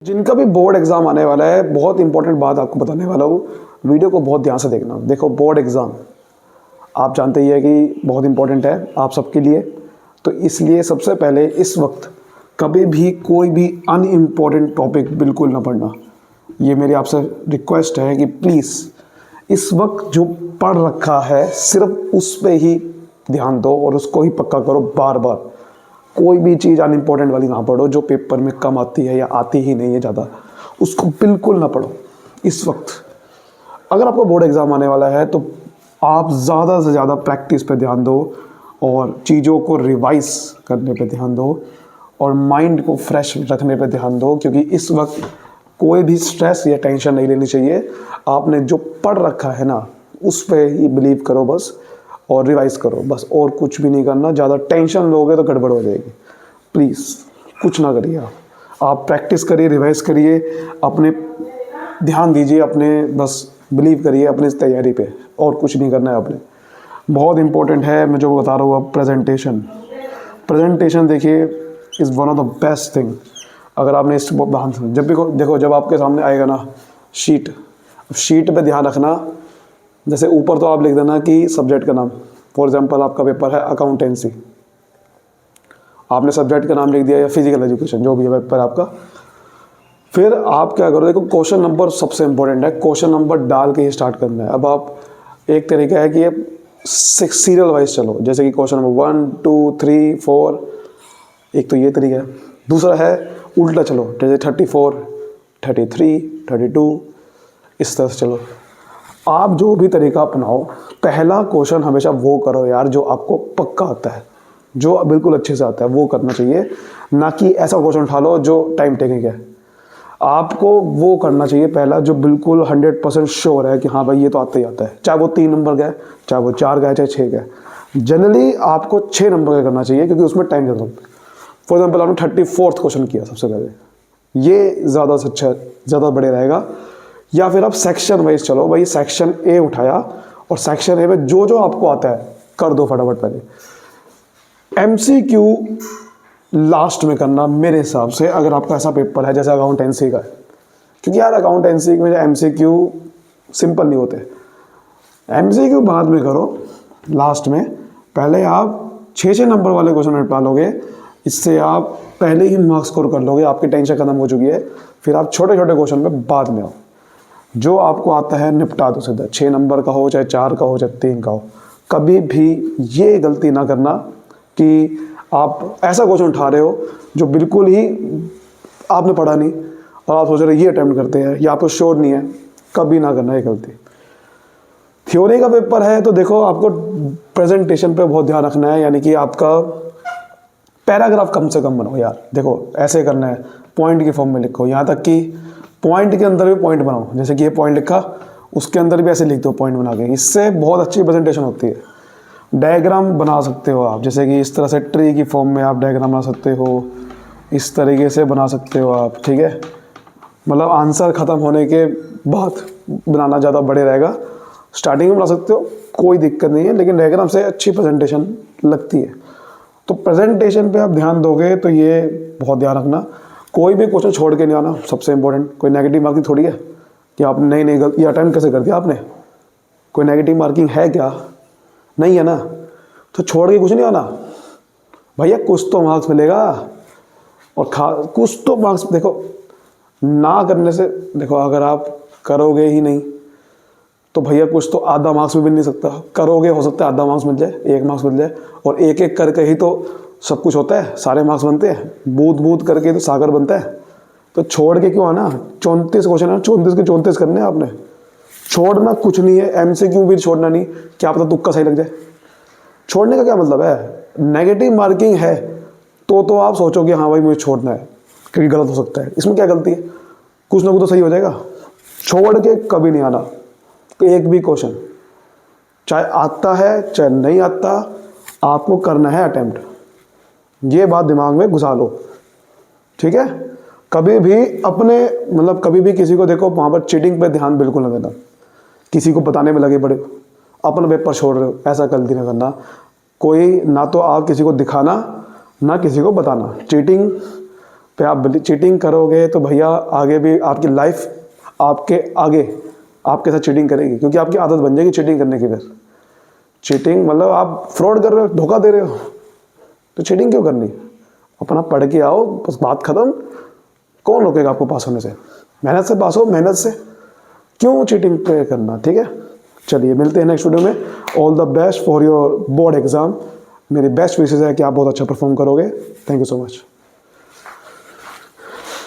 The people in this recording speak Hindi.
जिनका भी बोर्ड एग्ज़ाम आने वाला है, बहुत इंपॉर्टेंट बात आपको बताने वाला हूँ। वीडियो को बहुत ध्यान से देखना। देखो, बोर्ड एग्ज़ाम आप जानते ही है कि बहुत इंपॉर्टेंट है आप सबके लिए। तो इसलिए सबसे पहले इस वक्त कभी भी कोई भी अनइम्पॉर्टेंट टॉपिक बिल्कुल ना पढ़ना। ये मेरी आपसे रिक्वेस्ट है कि प्लीज़ इस वक्त जो पढ़ रखा है सिर्फ उस पे ही ध्यान दो और उसको ही पक्का करो बार बार। कोई भी चीज़ अनइम्पोर्टेंट वाली ना पढ़ो जो पेपर में कम आती है या आती ही नहीं है ज़्यादा, उसको बिल्कुल ना पढ़ो इस वक्त। अगर आपको बोर्ड एग्ज़ाम आने वाला है तो आप ज़्यादा से ज़्यादा प्रैक्टिस पे ध्यान दो और चीज़ों को रिवाइज करने पे ध्यान दो और माइंड को फ्रेश रखने पे ध्यान दो, क्योंकि इस वक्त कोई भी स्ट्रेस या टेंशन नहीं लेनी चाहिए। आपने जो पढ़ रखा है ना उस पर ही बिलीव करो बस, और रिवाइज करो बस, और कुछ भी नहीं करना। ज़्यादा टेंशन लोगे तो गड़बड़ हो जाएगी। प्लीज़ कुछ ना करिए, आप प्रैक्टिस करिए, रिवाइज करिए, अपने ध्यान दीजिए, अपने बस बिलीव करिए अपनी इस तैयारी पे, और कुछ नहीं करना है आपने। बहुत इंपॉर्टेंट है मैं जो बता रहा हूँ अब, प्रेजेंटेशन देखिए is one of the best thing. अगर आपने इस जब भी देखो, जब आपके सामने आएगा ना शीट पे ध्यान रखना। जैसे ऊपर तो आप लिख देना कि सब्जेक्ट का नाम, फॉर एग्जांपल आपका पेपर है अकाउंटेंसी, आपने सब्जेक्ट का नाम लिख दिया, या फिजिकल एजुकेशन, जो भी है पेपर आपका। फिर आप क्या करो, देखो क्वेश्चन नंबर सबसे इंपॉर्टेंट है, क्वेश्चन नंबर डाल के ही स्टार्ट करना है। अब आप एक तरीका है कि ये सीरियल वाइज चलो, जैसे कि क्वेश्चन नंबर 1 2 3 4, एक तो ये तरीका है। दूसरा है उल्टा चलो, जैसे 34 33 32, इस तरह से चलो। आप जो भी तरीका अपनाओ, पहला क्वेश्चन हमेशा वो करो यार जो आपको पक्का आता है, जो बिल्कुल अच्छे से आता है, वो करना चाहिए। ना कि ऐसा क्वेश्चन उठा लो जो टाइम टेकिंग है। आपको वो करना चाहिए पहला जो बिल्कुल 100% श्योर है कि हाँ भाई ये तो आता ही आता है, चाहे वो 3 नंबर का है, चाहे वो 4 का है, चाहे 6 का है। जनरली आपको 6 नंबर का करना चाहिए, क्योंकि उसमें टाइम ज़्यादा लगता है। फॉर एग्जाम्पल आपने 34th क्वेश्चन किया सबसे पहले, ये ज़्यादा से अच्छा, ज़्यादा बढ़िया रहेगा। या फिर आप सेक्शन वाइज चलो, भाई सेक्शन ए उठाया और सेक्शन ए में जो जो आपको आता है कर दो फटाफट। पहले एमसीक्यू लास्ट में करना मेरे हिसाब से, अगर आपका ऐसा पेपर है जैसे अकाउंटेंसी का है, क्योंकि यार अकाउंटेंसी में एमसीक्यू सिंपल नहीं होते। एमसीक्यू बाद में करो लास्ट में, पहले आप 6 नंबर वाले क्वेश्चन निपटा लोगे, इससे आप पहले ही मार्क्स स्कोर कर लोगे, आपकी टेंशन खत्म हो चुकी है। फिर आप छोटे छोटे क्वेश्चन पे बाद में आओ, जो आपको आता है निपटा दो सीधा, 6 नंबर का हो, चाहे 4 का हो, चाहे 3 का हो। कभी भी ये गलती ना करना कि आप ऐसा क्वेश्चन उठा रहे हो जो बिल्कुल ही आपने पढ़ा नहीं और आप सोच रहे ये अटेम्प्ट करते हैं, या आपको श्योर नहीं है। कभी ना करना ये गलती। थ्योरी का पेपर है तो देखो आपको प्रेजेंटेशन पे बहुत ध्यान रखना है, यानी कि आपका पैराग्राफ कम से कम बनाओ यार। देखो ऐसे करना है, पॉइंट की फॉर्म में लिखो, यहाँ तक कि पॉइंट के अंदर भी पॉइंट बनाओ। जैसे कि ये पॉइंट लिखा, उसके अंदर भी ऐसे लिख दो पॉइंट बना के, इससे बहुत अच्छी प्रेजेंटेशन होती है। डायग्राम बना सकते हो आप, जैसे कि इस तरह से ट्री की फॉर्म में आप डायग्राम बना सकते हो, इस तरीके से बना सकते हो आप, ठीक है। मतलब आंसर ख़त्म होने के बाद बनाना ज़्यादा बढ़िया रहेगा। स्टार्टिंग में बना सकते हो, कोई दिक्कत नहीं है, लेकिन डायग्राम से अच्छी प्रेजेंटेशन लगती है। तो प्रेजेंटेशन पे आप ध्यान दोगे तो ये बहुत ध्यान रखना, कोई भी क्वेश्चन छोड़ के नहीं आना, सबसे इंपॉर्टेंट। कोई नेगेटिव मार्किंग थोड़ी है कि आप नहीं गलती, ये अटेम्प्ट कैसे कर दिया आपने, कोई नेगेटिव मार्किंग है क्या? नहीं है ना, तो छोड़ के कुछ नहीं आना भैया, कुछ तो मार्क्स मिलेगा। और कुछ तो मार्क्स, देखो ना करने से, देखो अगर आप करोगे ही नहीं तो भैया कुछ तो आधा मार्क्स भी मिल नहीं सकता। करोगे हो सकता है आधा मार्क्स मिल जाए, 1 मार्क्स मिल जाए, और एक एक करके ही तो सब कुछ होता है, सारे मार्क्स बनते हैं, बूंद बूंद करके तो सागर बनता है। तो छोड़ के क्यों आना? 34 क्वेश्चन है, 34 के 34 करने हैं आपने, छोड़ना कुछ नहीं है। एमसीक्यू भी छोड़ना नहीं, क्या पता तुक्का सही लग जाए। छोड़ने का क्या मतलब है? नेगेटिव मार्किंग है तो आप सोचोगे हाँ भाई मुझे छोड़ना है क्योंकि गलत हो सकता है। इसमें क्या गलती है? कुछ ना कुछ तो सही हो जाएगा। छोड़ के कभी नहीं आना एक भी क्वेश्चन, चाहे आता है चाहे नहीं आता, आपको करना है अटेम्प्ट। ये बात दिमाग में घुसा लो, ठीक है। कभी भी अपने मतलब कभी भी किसी को देखो वहाँ पर चीटिंग पे ध्यान बिल्कुल ना देना, किसी को बताने में लगे बड़े, अपना पेपर छोड़ रहे हो, ऐसा गलती ना करना। कोई ना तो आप किसी को दिखाना, ना किसी को बताना। चीटिंग पे आप चीटिंग करोगे तो भैया आगे भी आपकी लाइफ आपके आगे आपके साथ चीटिंग करेगी, क्योंकि आपकी आदत बन जाएगी चीटिंग करने की। फिर चीटिंग मतलब आप फ्रॉड कर रहे हो, धोखा दे रहे हो, तो चीटिंग क्यों करनी? अपना पढ़ के आओ, बस बात खत्म। कौन रोकेगा आपको पास होने से? मेहनत से पास हो, मेहनत से, क्यों चीटिंग पे करना? ठीक है, चलिए मिलते हैं नेक्स्ट वीडियो में। All the best for your board exam. मेरी बेस्ट विशेष है कि आप बहुत अच्छा परफॉर्म करोगे। Thank you so much.